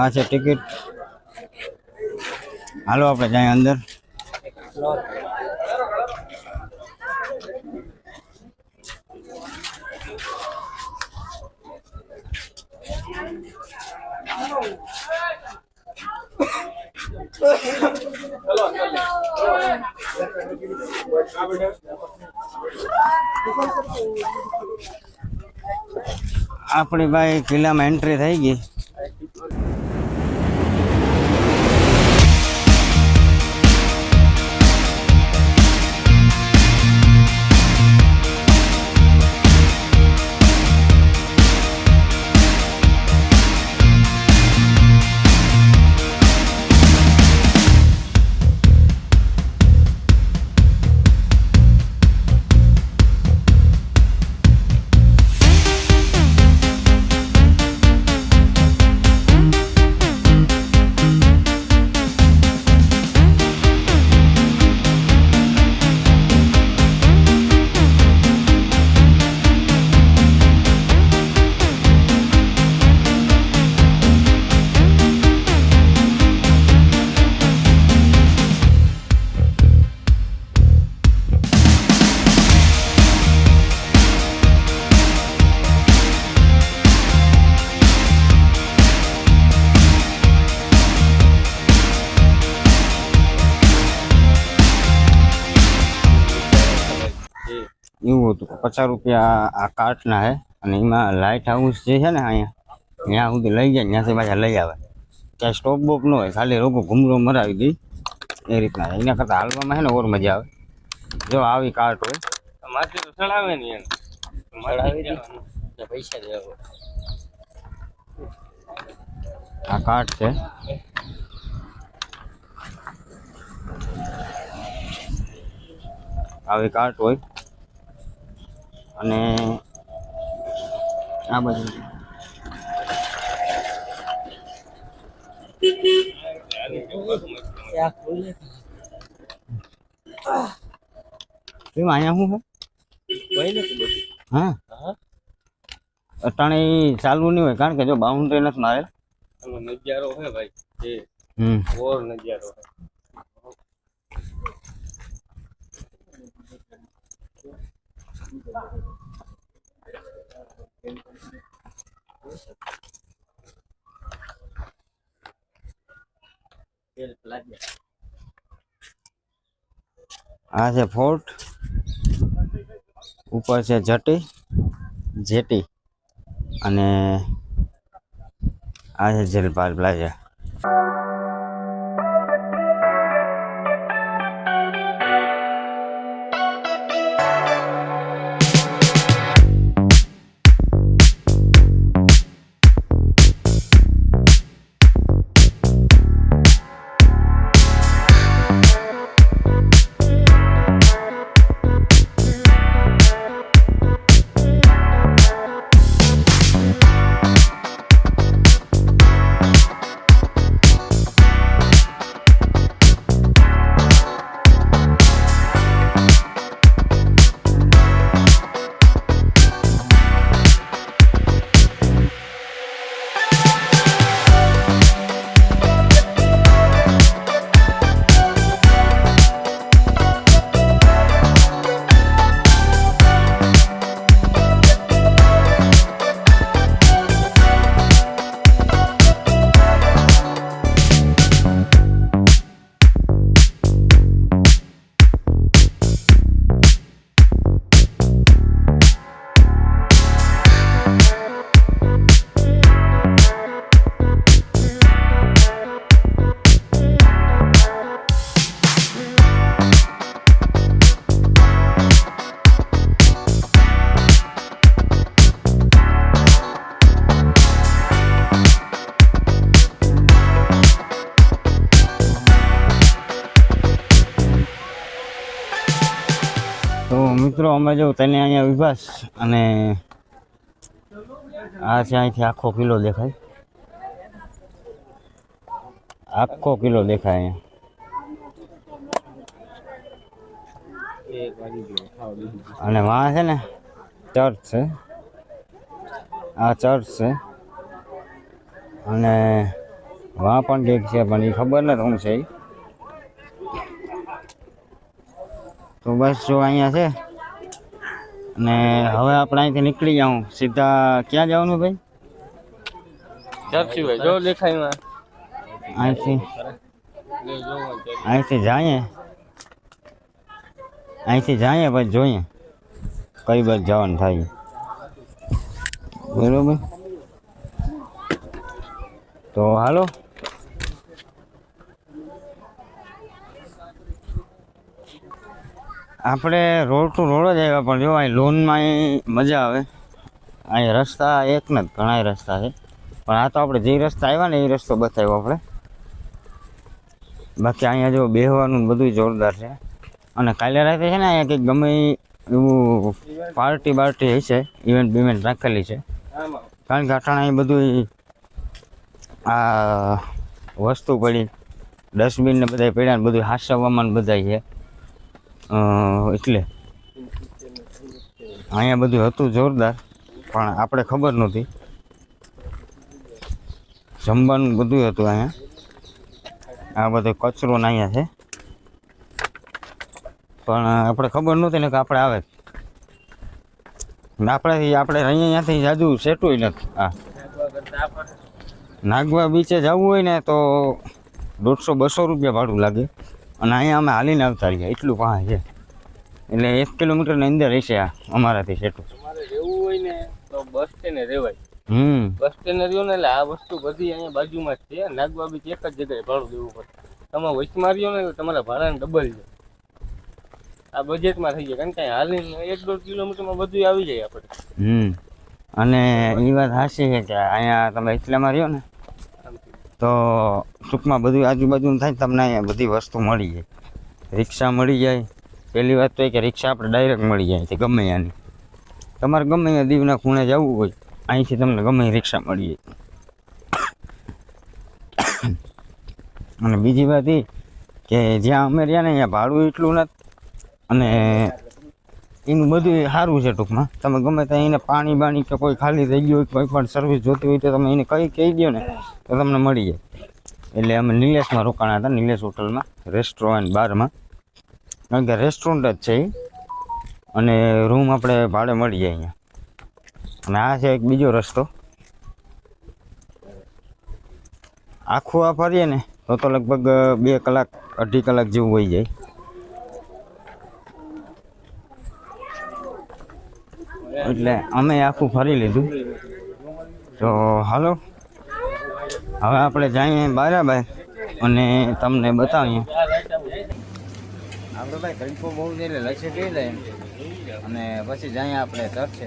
આ છે ટિકિટ. હાલો આપણે જાય અંદર. આપણી ભાઈ કિલ્લામાં એન્ટ્રી થઈ ગઈ. એવું હતું 50 રૂપિયા આ કાર્ટના હે અને એમાં લાઇટ હાઉસ જે છે ને અહીંયા ત્યાં સુધી લઈ જાય ત્યાંથી પાછા લઈ આવે. ત્યાં સ્ટોપ બોપ ન હોય, ખાલી લોકો ઘૂમરો મરાવી દઈ એ રીતના. એના કરતાં હાલવામાં છે ને ઓર મજા આવે. જો આવી કાર્ટ હોય માથે તો ચડાવે ને એમ ચડાવી પૈસા દેવા. આ કાર્ટ છે. આવી કાર્ટ હોય અને આ બધું અહીંયા શું છે? હા, અટાણે ચાલુ નહીં હોય કારણ કે જો બાઉન્ડ્રી નથી મારેલ. નજારો હે ભાઈ, ઓર નજારો હે. આ છે ફોર્ટ, ઉપર છે જેટી અને આ છે જેલપાલ પ્લાઝા. તો મિત્રો અમે જો તને અહીંયા વિભાસ અને આ છે અહીંથી આખો કિલ્લો દેખાય, આખો કિલ્લો દેખાય અહીંયા. અને વાં છે ને ચર્ચ છે, આ ચર્ચ છે અને વાં પણ કંઈક છે પણ એ ખબર નથી શું છે ઈ. તો બસ જો અહીંયા છે ને હવે આપણે અહીંથી નીકળી જાઉં સીધા ક્યાં જવાનું ભાઈ? ચર્ચી ભાઈ જો દેખાય માં અહીંથી અહીંથી જઈએ પછી જોઈએ કઈ બાજુ જવાનું થાય બરોબર. તો હાલો આપણે રોડ ટુ રોડ જ આવ્યા પણ જો અહીં લોનમાં અહીં મજા આવે. અહીં રસ્તા એક ને ઘણા રસ્તા છે પણ આ તો આપણે જે રસ્તા આવ્યા ને એ રસ્તો બતાવ્યો આપણે. બાકી અહીંયા જો બેહવાનું ને બધું જોરદાર છે. અને કાલે રાતે છે ને અહીંયા કંઈક ગમે એવું પાર્ટી હશે ઇવેન્ટ રાખેલી છે કારણ કે અટાણા અહીં બધું આ વસ્તુ પડી ડસ્ટબિન ને બધા પડ્યા ને બધું હાસવામાં બધા છે એટલે અહીંયા બધું હતું જોરદાર પણ આપણે ખબર નહોતી. જમવાનું બધું હતું અહીંયા. આ બધો કચરો ને અહીંયા છે પણ આપણે ખબર નહોતી ને કે આપણે આવે આપણાથી આપણે અહીંયાથી જાજુ સેટું નથી. હા નાગવા બીચે જવું હોય ને તો 150-200 રૂપિયા ભાડું લાગે અને અહીંયા અમે હાલીને આવતા રહીએ એટલું પાસે છે એટલે 1 કિલોમીટરની અંદર રહેશે આ અમારાથી સેટું. તમારે રહેવું હોય ને તો બસ સ્ટેન્ડે રહેવાય. બસ સ્ટેન્ડે રહ્યો ને એટલે આ વસ્તુ બધી અહીંયા બાજુમાં જ છે. નાગવા બીચ એક જ જગ્યાએ ભાડું દેવું પડે. તમે વચમાં રહ્યો ને તો તમારા ભાડાને ડબલ છે. આ બજેટમાં થઈ જાય કારણ કે હાલીને 1-1.5 કિલોમીટરમાં બધું આવી જાય આપણે. અને એ વાત સાચી છે કે અહીંયા તમે એટલામાં રહ્યો ને તો ટૂંકમાં બધું આજુબાજુનું થાય તમને અહીંયા બધી વસ્તુ મળી જાય. રિક્ષા મળી જાય. પહેલી વાત તો એ કે રિક્ષા આપણે ડાયરેક્ટ મળી જાય છે ગમે ત્યાંની. તમારે ગમે ત્યાં દીવના ખૂણે જવું હોય અહીંથી તમને ગમે રિક્ષા મળી જાય. અને બીજી વાત એ કે જ્યાં અમે રહ્યા ને અહીંયા ભાડું એટલું નથી અને એનું બધું સારું છે ટૂંકમાં. તમે ગમે ત્યાં એને પાણી બાણી કે કોઈ ખાલી થઈ ગયું હોય કોઈ પણ સર્વિસ જોતી હોય તો તમે એને કહી દો ને તો તમને મળી જાય. એટલે અમે નિલેશમાં રોકાણા હતા, નિલેશ હોટલમાં રેસ્ટોરન્ટ બારમાં કારણ કે રેસ્ટોરન્ટ જ છે એ અને રૂમ આપણે ભાડે મળી જાય અહીંયા. અને આ છે એક બીજો રસ્તો. આખું આ ફરીએ ને તો લગભગ 2 કલાક 2.5 કલાક જેવું હોઈ જાય. એટલે અમે આખું ફરી લીધું. તો હાલો હવે આપણે જઈએ બરાબર અને તમને બતાવીએ. આપણે ભાઈ તડકો બહુ છે એટલે લસ્સી પી લઈએ અને પછી જઈએ આપણે ચર્ચે.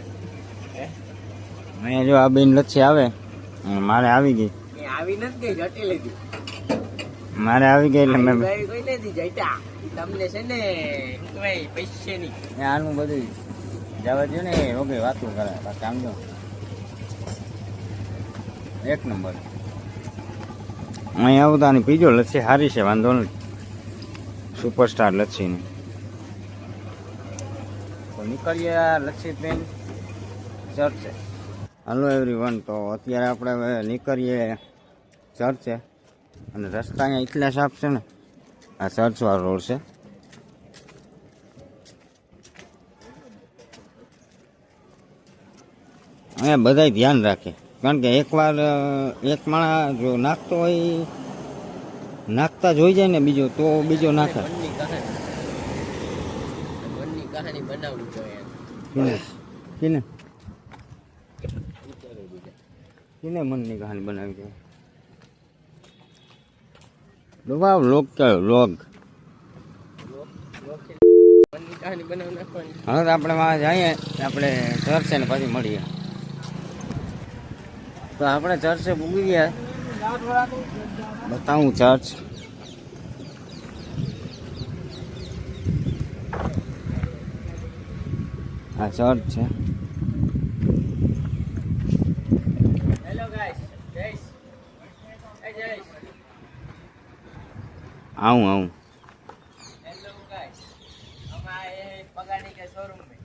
અહીંયા જો આ બેન લચ્છી આવે મારે આવી ગઈ. આવી નથી ગઈ જટી લીધી. મારે આવી ગઈ એટલે મેં કોઈ નથી જટા. તમને છે ને પૈસે નહીં આનું બધું જવા દો ને રોગે વાતું કરે બાકી આમ જો એક નંબર. અહીં આવતા ની પીજો લચ્છી સારી છે વાંધો નથી. સુપરસ્ટાર લચ્છીની તો નીકળીએ આ લચ્છી ટ્રેન ચર્ચે. હાલો એવરીવન તો અત્યારે આપણે હવે નીકળીએ ચર્ચે અને રસ્તા અહીંયા એટલા સાફ છે ને આ ચર્ચવાળો રોડ છે. અહીંયા બધાય ધ્યાન રાખે કારણ કે એકવાર એક માણસ જો નાખતો હોય નાખતા જોઈ જાય ને બીજો તો બીજો નાખે. મનની કહાની બનાવવી જોઈએ. કિને કિને મનની કહાની બનાવી જોઈએ. લોગ કયો લોગ મનની કહાની બનાવી નાખવાની. હવે તો આપણે વાં જઈએ આપણે ચર્ચે ને પછી મળીએ. તો આપણે ચર્ચે પૂગી ગયા. બતાવું ચર્ચ. આ ચર્ચ છે. હેલો ગાઈસ જયસ એ જયસ આવું હેલો ગાઈસ हमारे पगानी के शोरूम में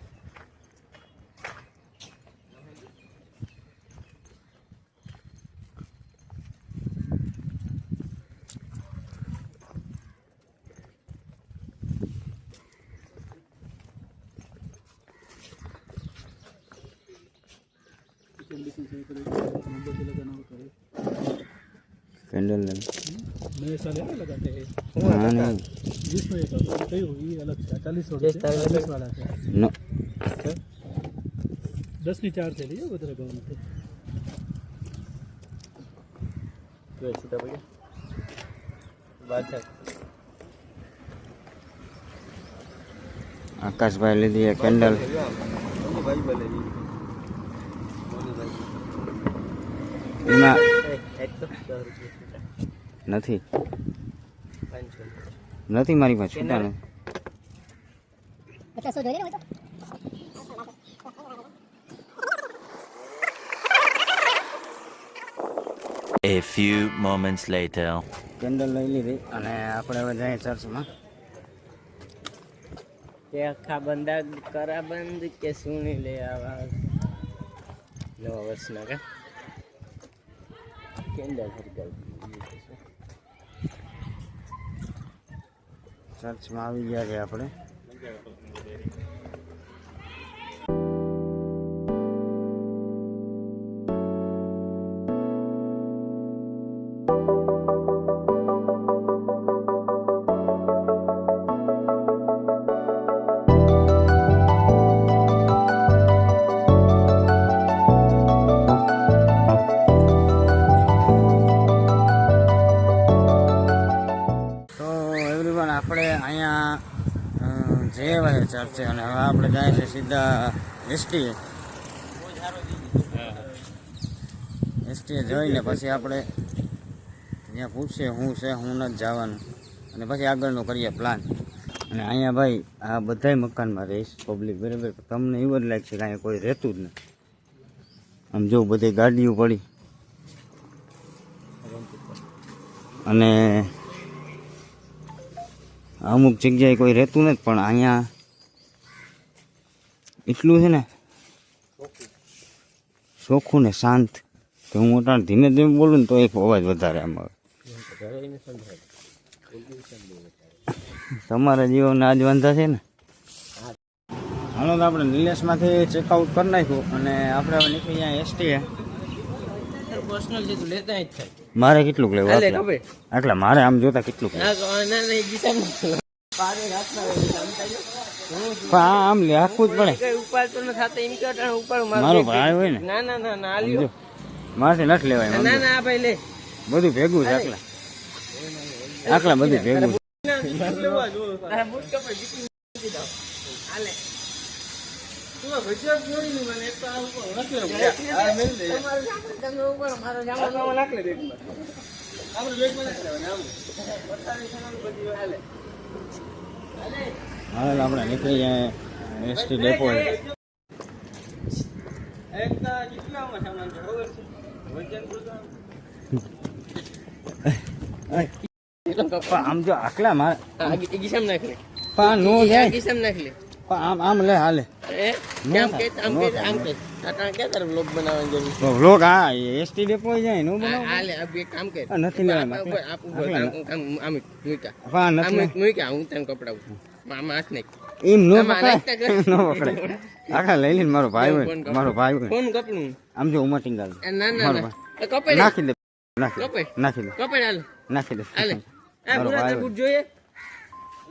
कैंडल नए साल है ना लगाते हैं हाँ नहीं जिसमें एक कई ये अलग है 40 वाला है नो 10 ની 4 છે લીધો વધારે ભાવ નથી જો છૂટા પડ્યા વાત થાય आकाश भाई ले दिए कैंडल ભાઈ ભલે એમાં એક તો 10 રૂપિયા નથી 500 નથી મારી પાસે છૂટા નથી A few moments later. Candle લઈ લીધી અને આપણે હવે જઈએ ચર્ચમાં કે આખા બંદા કરા બંધ કે સુણી લે આવાજ નવા વર્ષના કા કેન્ડલ હરગલ ચર્ચમાં આવી ગયા છે આપણે આપણે અહીંયા જે વાય ચર્ચ છે અને હવે આપણે જાય છે સીધા એસટીએ જોઈને પછી આપણે ત્યાં પૂછીએ શું છે હું નથી જવાનું અને પછી આગળનો કરીએ પ્લાન અને અહીંયા ભાઈ આ બધાય મકાનમાં રહીશ પબ્લિક બરાબર તમને એવું જ લાગશે કે અહીંયા કોઈ રહેતું જ નહીં આમ જો બધી ગાડીઓ પડી અને અમુક જગ્યાએ કોઈ રહેતું નથી પણ અહીંયા એટલું છે ને ચોખ્ખું ને શાંત કે હું અટાણ ધીમે ધીમે બોલું ને તો એક અવાજ વધારે આમ આવે તમારા જીવનના આજ વાંધા છે ને હાલો તો આપણે નિલેશમાંથી ચેકઆઉટ કરી નાખ્યું અને આપણે હવે નીકળી જાય એસટીએ પર્સનલ છે તું લેતા જ થાય મારે કેટલું લેવું હાલે આટલા? ખબર આટલા મારે આમ જોતા કેટલું લેવું? ના ના એ ગીતા પારે રાતના પણ આ આમ લે આખું જ પડે કઈ ઉપાડ તો ન થાતો એમ કે અટાણે ઉપાડ મારો ભાઈ હોય ને ના ના ના ના સમજો આલ્યો મારથી નથી લેવાય ના સમજો. ના ભાઈ લે બધું ભેગું છે આટલા આટલા બધું ભેગું છે. તારા બૂટ કપડે જીકી મૂકી દો હાલે તું ભજ્યા જોઈ ની મને એક તો આ ઉપર નાખી લે આ મેલ દે તમારો જામો તમે ઉપર મારો જામો નાખ લે બેગમાં આપણે બેગમાં નાખ લેવાના આમ બતાવી સામાન બધી હાલે હાલ આપણે નીકળી જાય એસટી ડેપો એકતા કેટલામાં સામાન છે ખબર છે વજન પૂરતો આમ જો આટલા મારે આ ગીસામ નાખ લે પા નો જાય ગીસામ નાખ લે પણ આમ આમ લે હાલે એ કેમ કે આમ કે આમ કે આટા કે તારે બ્લોગ બનાવવાની જરૂર તો વ્લોગ આ એસટી ડેપો જાય નો બનાવ હાલે આ બે કામ કર આ નથી લેવાય આપ ઉપર આમ મૂકા પા આમ નથી મૂકા હું તને કપડાવું મામા હાથ નાખ એમ નો આમાં પકડાય નાખતા કર. નો પકડાય આખા લઈ લઈને મારો ભાઈ હોય મારો ભાઈ હોય કોણ કપડું આમ જો ઉમટિંગ ગાલ ના ના મારો ના એ કપડે નાખી દે નાખી દે કપડે નાખી દે કપડે હાલે નાખી દે હાલે આ મારો બુરા ભાઈ બૂટ જોઈએ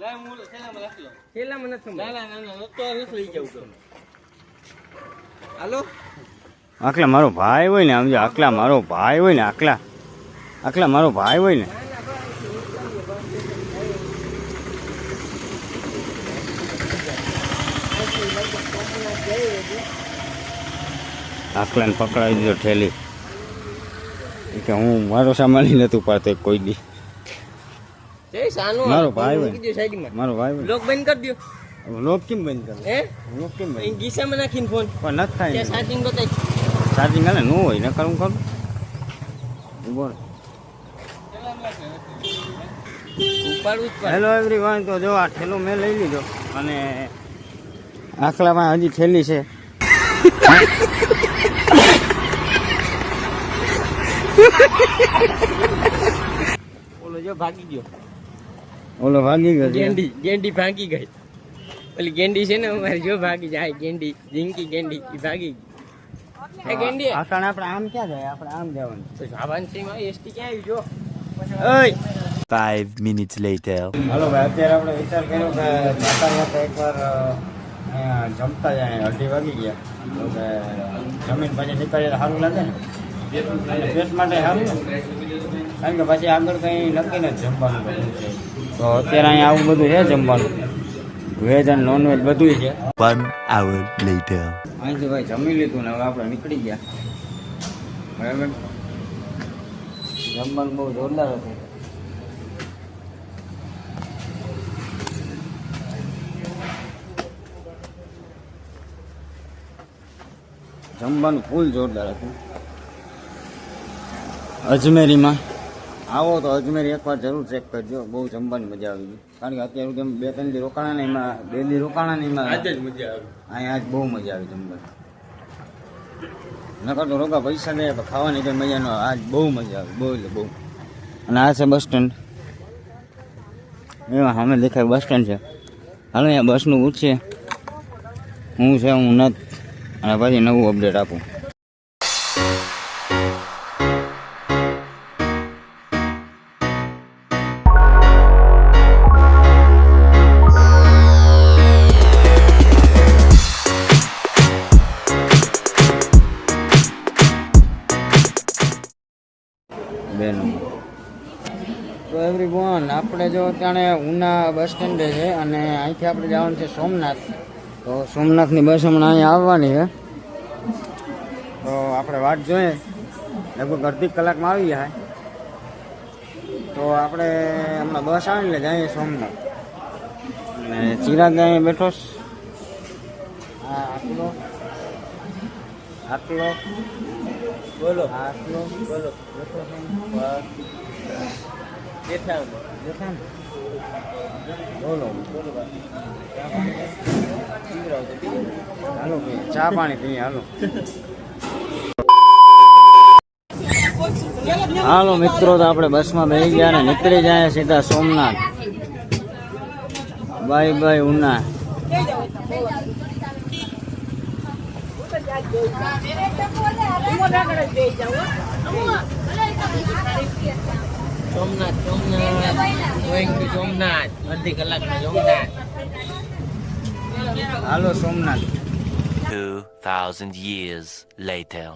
લાય હું થેલામાં રાખી લઉં થેલામાં નથી ના ના ના તો નથી લઈ જાઉં તો હાલો આકલા મારો ભાઈ હોય ને આમ જો આકલા મારો ભાઈ હોય ને આકલા આકલા મારો ભાઈ હોય ને આકલાને પકડાવી દીધો ઠેલી કે હું મારો સામાન નતું પાડતો કોઈ દી એ સાનો મારો ભાઈ હોય. મૂકી દો સાઈડમાં મારો ભાઈ હોય લોક બંધ કરી દો લોક કેમ બંધ કરે હે લોક કેમ એ બંધ ગીસામાં નાખીને ફોન પણ નથી થાય ત્યાં ચાર્જિંગ બતાવી ચાર્જિંગ હાલે ન હોય ન કરું કરું બોલ ઉપાડવું જ પડે હેલો એવરીવન તો જો આ ઠેલો મેં લઈ લીધો અને આખલામાં હજી ઠેલી છે ઓલો જો ભાગી ગયો ઓલો ભાગી ગયો છે. ગેંડી ભાગી ગઈ ઓલી ગેંડી છે ને અમારી જો ભાગી જાય ગેંડી જિંકી ગેંડી ઈ ભાગી ગઈ એ ગેંડી આકાને આપણે આમ ક્યાં જાય? આપણે આમ જવાનું. તો જાવાનસીમાં એસટી ક્યાં આવી જો ઓય 5 minutes later. હાલો ભાઈ, અત્યારે આપણે વિચાર કર્યો કે જાતા જાતા એકવાર અહીંયા જમતા જાય. 2:30 વાગી ગયા તો કે જમીન પછી નીકળીએ તો સારું લાગે ને, અને પેટ માટે સારું ને, કારણ કે પછી આગળ કંઈ નક્કી નથી જમવાનું બધું છે. તો અત્યારે અહીંયા આવું બધું છે જમવાનું, વેજ અને નોનવેજ બધું છે. 1 hour later. અહીંથી ભાઈ જમી લીધું ને હવે આપણે નીકળી ગયા. બરાબર, જમવાનું બહુ જોરદાર હતું. જમવાનું ફૂલ જોરદાર હતું. અજમેરીમાં આવો તો અજમેરી એકવાર જરૂર ચેક કરજો, બહુ જમવાની મજા આવી ગઈ. કારણ કે અત્યારે સુધી 2-3 દી રોકાણા ને એમાં 2 દી રોકાણા ને એમાં આજે જ મજા આવી. અહીંયા આજ બહુ મજા આવી જમવાની. નકર તો રોકા પૈસા દે પણ ખાવાની કંઈ મજા ન આવે. આજ બહુ મજા આવી, બહુ એટલે બહુ. અને આ છે બસ સ્ટેન્ડ, એમાં સામે દેખાય બસ સ્ટેન્ડ છે. હાલો અહીંયા બસનું પૂછીએ હું છે હું નથી, અને પછી નવું અપડેટ આપું. તો એવરીવન, આપણે જો અત્યારે ઉના બસ સ્ટેન્ડે છે અને અહીંથી આપણે જવાનું છે સોમનાથ. તો સોમનાથની બસ હમણાં અહીંયા આવવાની છે, તો આપણે વાટ જોઈએ. લગભગ અડધી કલાકમાં આવી જાય. તો આપણે હમણાં બસ આવે એટલે જઈએ સોમનાથ. અને ચિરાગ અહીંયા બેઠો છે. હા, આટલો બોલો આટલો બોલો બેઠો છે. બેઠા દેખાય ને? બોલો હાલો ભાઈ, ચા પાણી પીએ. હાલો મિત્રો, તો આપણે બસમાં બેસી ગયા ને નીકળી જાય સીધા Somnath. Bye bye Una. Somnath going to Somnath, અડધી કલાકમાં સોમનાથ. હાલો સોમનાથ. 2000 years later.